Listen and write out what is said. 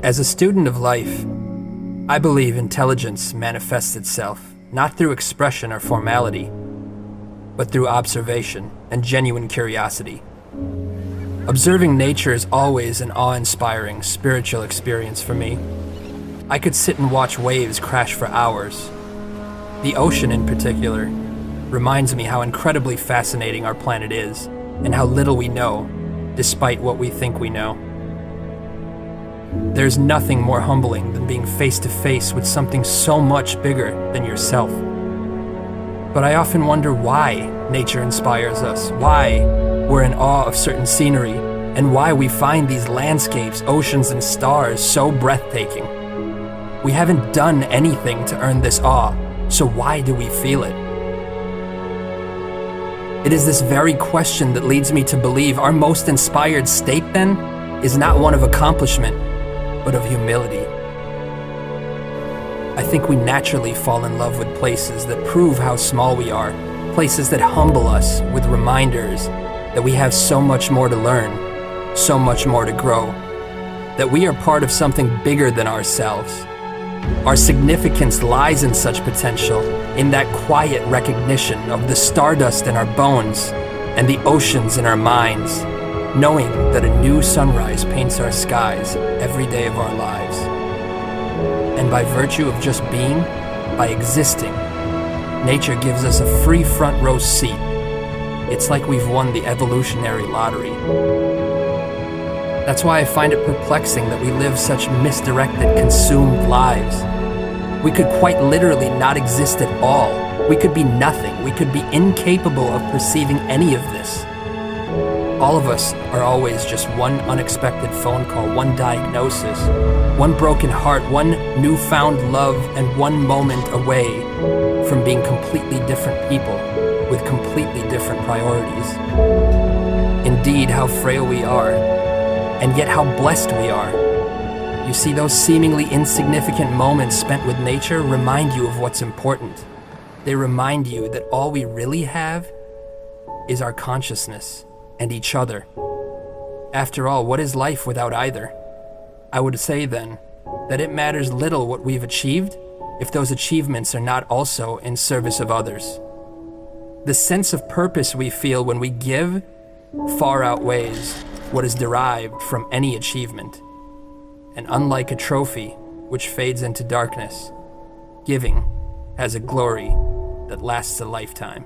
As a student of life, I believe intelligence manifests itself not through expression or formality, but through observation and genuine curiosity. Observing nature is always an awe-inspiring spiritual experience for me. I could sit and watch waves crash for hours. The ocean in particular reminds me how incredibly fascinating our planet is and how little we know, despite what we think we know. There's nothing more humbling than being face to face with something so much bigger than yourself. But I often wonder why nature inspires us, why we're in awe of certain scenery, and why we find these landscapes, oceans, and stars so breathtaking. We haven't done anything to earn this awe, so why do we feel it? It is this very question that leads me to believe our most inspired state, then, is not one of accomplishment, but of humility. I think we naturally fall in love with places that prove how small we are, places that humble us with reminders that we have so much more to learn, so much more to grow, that we are part of something bigger than ourselves. Our significance lies in such potential, in that quiet recognition of the stardust in our bones and the oceans in our minds, knowing that a new sunrise paints our skies every day of our lives. And by virtue of just being, by existing, nature gives us a free front row seat. It's like we've won the evolutionary lottery. That's why I find it perplexing that we live such misdirected, consumed lives. We could quite literally not exist at all. We could be nothing. We could be incapable of perceiving any of this. All of us are always just one unexpected phone call, one diagnosis, one broken heart, one newfound love, and one moment away from being completely different people with completely different priorities. Indeed, how frail we are, and yet how blessed we are. You see, those seemingly insignificant moments spent with nature remind you of what's important. They remind you that all we really have is our consciousness and each other. After all, what is life without either? I would say then that it matters little what we've achieved if those achievements are not also in service of others. The sense of purpose we feel when we give far outweighs what is derived from any achievement. And unlike a trophy which fades into darkness, giving has a glory that lasts a lifetime.